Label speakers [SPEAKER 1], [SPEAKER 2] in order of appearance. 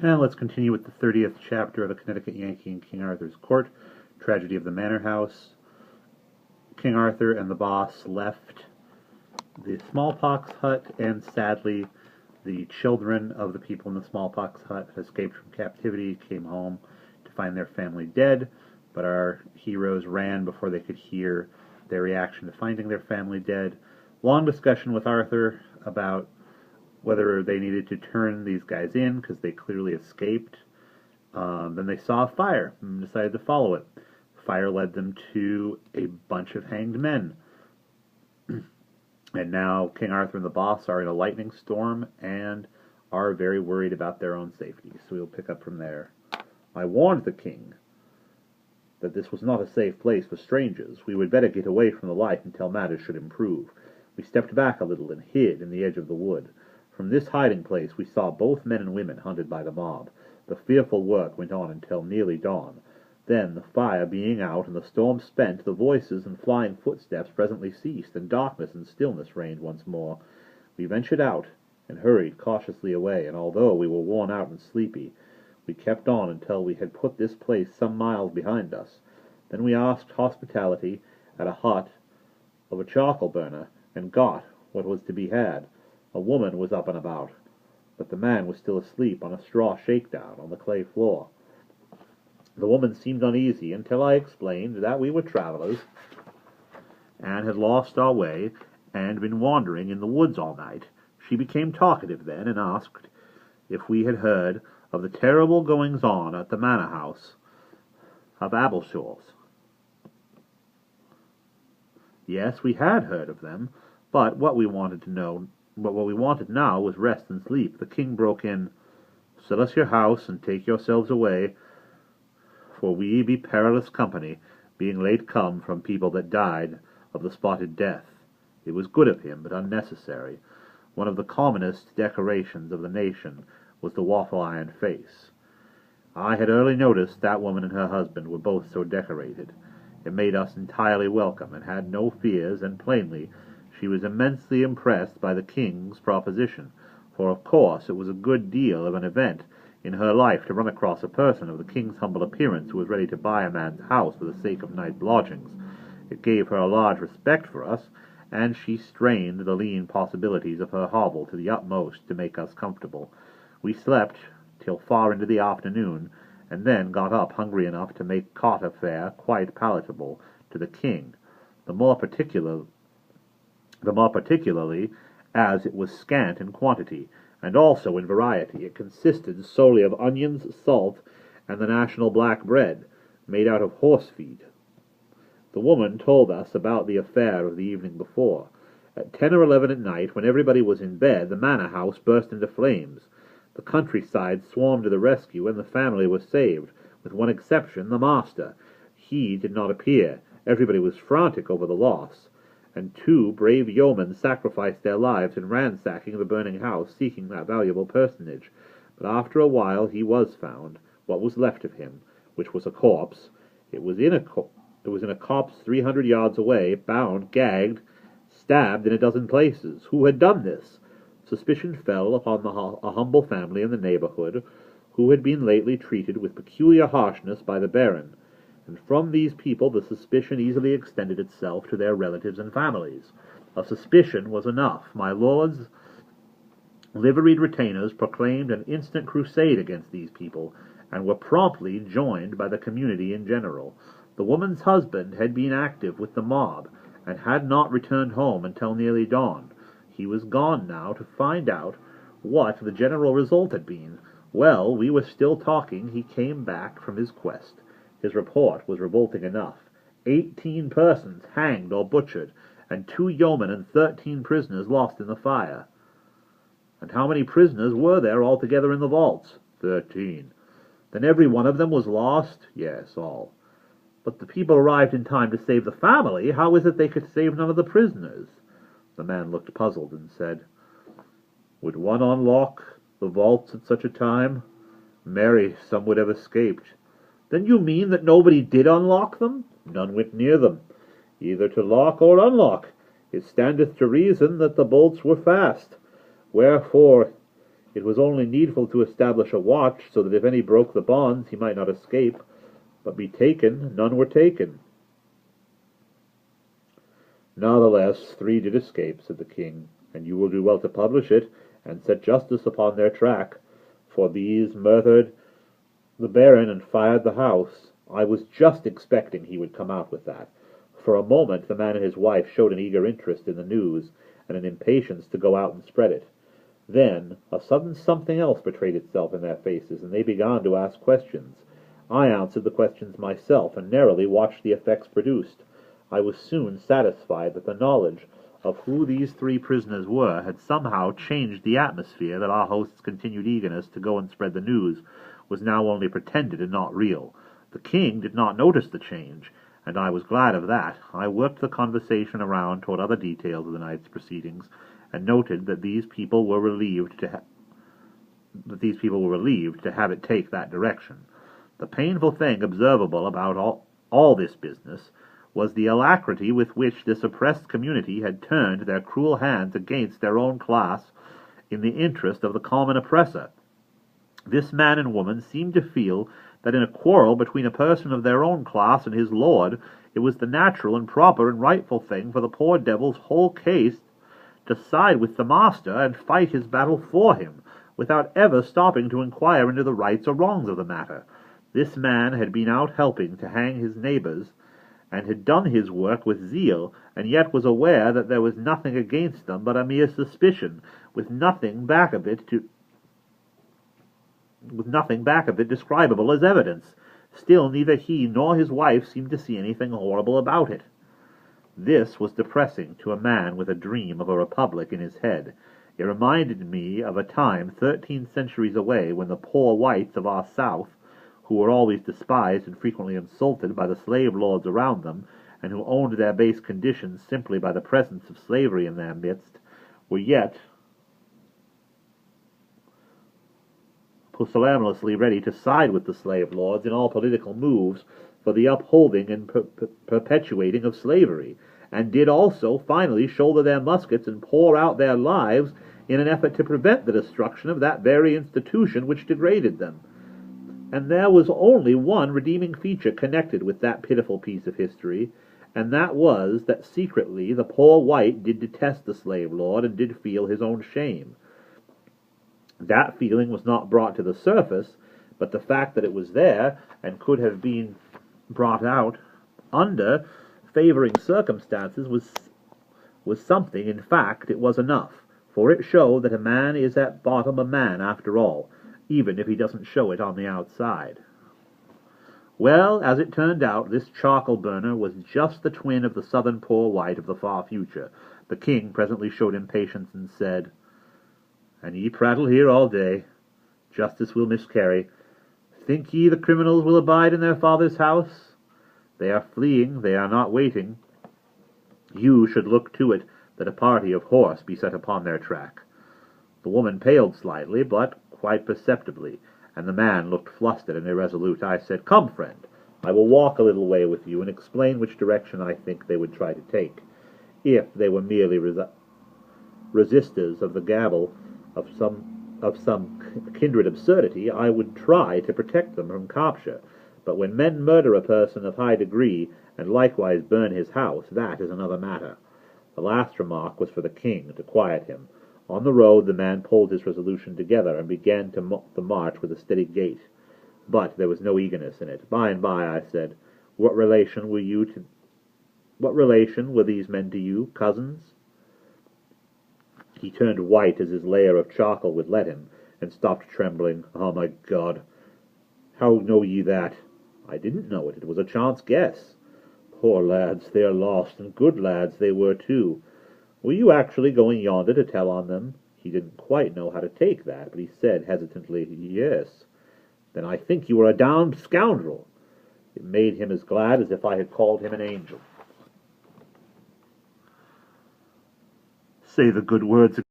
[SPEAKER 1] Now let's continue with the 30th chapter of A Connecticut Yankee in King Arthur's Court, Tragedy of the Manor-House. King Arthur and the boss left the smallpox hut, and sadly the children of the people in the smallpox hut had escaped from captivity, came home to find their family dead, but our heroes ran before they could hear their reaction to finding their family dead. Long discussion with Arthur about whether they needed to turn these guys in because they clearly escaped. Then they saw a fire and decided to follow it. Fire led them to a bunch of hanged men. And now King Arthur and the boss are in a lightning storm and are very worried about their own safety. So we'll pick up from there. I warned the king that this was not a safe place for strangers. We would better get away from the light until matters should improve. We stepped back a little and hid in the edge of the wood. From this hiding place we saw both men and women hunted by the mob. The fearful work went on until nearly dawn. Then, the fire being out and the storm spent, the voices and flying footsteps presently ceased, and darkness and stillness reigned once more. We ventured out and hurried cautiously away, and although we were worn out and sleepy, we kept on until we had put this place some miles behind us. Then we asked hospitality at a hut of a charcoal burner, and got what was to be had. A woman was up and about, but the man was still asleep on a straw shakedown on the clay floor. The woman seemed uneasy until I explained that we were travelers and had lost our way and been wandering in the woods all night. She became talkative then and asked if we had heard of the terrible goings-on at the Manor-House of Appleshaws. Yes, we had heard of them, but what we wanted now was rest and sleep. The king broke in, "Sell us your house and take yourselves away, for we be perilous company, being late come from people that died of the spotted death." It was good of him, but unnecessary. One of the commonest decorations of the nation was the waffle-iron face. I had early noticed that woman and her husband were both so decorated. It made us entirely welcome, and had no fears, and plainly she was immensely impressed by the king's proposition, for of course it was a good deal of an event in her life to run across a person of the king's humble appearance who was ready to buy a man's house for the sake of night's lodgings. It gave her a large respect for us, and she strained the lean possibilities of her hovel to the utmost to make us comfortable. We slept till far into the afternoon, and then got up hungry enough to make cot fare quite palatable to the king, the more particularly as it was scant in quantity, and also in variety. It consisted solely of onions, salt, and the national black bread, made out of horse feed. The woman told us about the affair of the evening before. At 10 or 11 at night, when everybody was in bed, the manor-house burst into flames. The countryside swarmed to the rescue, and the family was saved, with one exception, the master. He did not appear. Everybody was frantic over the loss, and 2 brave yeomen sacrificed their lives in ransacking the burning house, seeking that valuable personage. But after a while he was found, what was left of him, which was a corpse. It was in a copse 300 yards away, bound, gagged, stabbed in a dozen places. Who had done this? Suspicion fell upon a humble family in the neighborhood, who had been lately treated with peculiar harshness by the baron, and from these people the suspicion easily extended itself to their relatives and families. A suspicion was enough. My lord's liveried retainers proclaimed an instant crusade against these people, and were promptly joined by the community in general. The woman's husband had been active with the mob, and had not returned home until nearly dawn. He was gone now to find out what the general result had been. While we were still talking, he came back from his quest. His report was revolting enough. 18 persons hanged or butchered, and 2 yeomen and 13 prisoners lost in the fire. And how many prisoners were there altogether in the vaults? 13. Then every one of them was lost? Yes, all. But the people arrived in time to save the family. How is it they could save none of the prisoners? The man looked puzzled and said, "Would one unlock the vaults at such a time? Marry, some would have escaped." "Then you mean that nobody did unlock them?" "None went near them, either to lock or unlock. It standeth to reason that the bolts were fast. Wherefore It was only needful to establish a watch, so that if any broke the bonds he might not escape, but be taken none were taken. Natheless 3 did escape, said the king, and you will do well to publish it, and set justice upon their track, for these murdered the baron and fired the house. I was just expecting he would come out with that. For a moment the man and his wife showed an eager interest in the news, and an impatience to go out and spread it. Then a sudden something else betrayed itself in their faces, and they began to ask questions. I answered the questions myself, and narrowly watched the effects produced. I was soon satisfied that the knowledge of who these 3 prisoners were had somehow changed the atmosphere, that our host's continued eagerness to go and spread the news was now only pretended and not real. The king did not notice the change, and I was glad of that. I worked the conversation around toward other details of the night's proceedings, and noted that these people were relieved to have it take that direction. The painful thing observable about all this business was the alacrity with which this oppressed community had turned their cruel hands against their own class in the interest of the common oppressor. This man and woman seemed to feel that in a quarrel between a person of their own class and his lord, it was the natural and proper and rightful thing for the poor devil's whole case to side with the master and fight his battle for him, without ever stopping to inquire into the rights or wrongs of the matter. This man had been out helping to hang his neighbors, and had done his work with zeal, and yet was aware that there was nothing against them but a mere suspicion, with nothing back of it describable as evidence. Still neither he nor his wife seemed to see anything horrible about it. This was depressing to a man with a dream of a republic in his head. It reminded me of a time 13 centuries away, when the poor whites of our South, who were always despised and frequently insulted by the slave lords around them, and who owned their base conditions simply by the presence of slavery in their midst, were yet pusillanimously ready to side with the slave lords in all political moves for the upholding and perpetuating of slavery, and did also finally shoulder their muskets and pour out their lives in an effort to prevent the destruction of that very institution which degraded them. And there was only one redeeming feature connected with that pitiful piece of history, and that was that secretly the poor white did detest the slave lord and did feel his own shame. That feeling was not brought to the surface, but the fact that it was there and could have been brought out under favoring circumstances was something. In fact, it was enough, for it showed that a man is at bottom a man after all, even if he doesn't show it on the outside. Well, as it turned out, this charcoal burner was just the twin of the southern poor white of the far future. The king presently showed impatience and said, "And ye prattle here all day. Justice will miscarry. Think ye the criminals will abide in their father's house? They are fleeing, they are not waiting. You should look to it that a party of horse be set upon their track." The woman paled slightly, but quite perceptibly, and the man looked flustered and irresolute. I said, "Come, friend, I will walk a little way with you and explain which direction I think they would try to take. If they were merely resistors of the gabble of some kindred absurdity, I would try to protect them from capture. But when men murder a person of high degree, and likewise burn his house, that is another matter." The last remark was for the king, to quiet him. On the road the man pulled his resolution together, and began the march with a steady gait. But there was no eagerness in it. By and by I said, What relation were these men to you? Cousins?" He turned white as his layer of charcoal would let him, and stopped trembling. "Oh, my God! How know ye that?" "I didn't know it. It was a chance guess." "Poor lads, they are lost, and good lads they were too. Were you actually going yonder to tell on them?" He didn't quite know how to take that, but he said hesitantly, "Yes." "Then I think you are a damned scoundrel." It made him as glad as if I had called him an angel. "Say the good words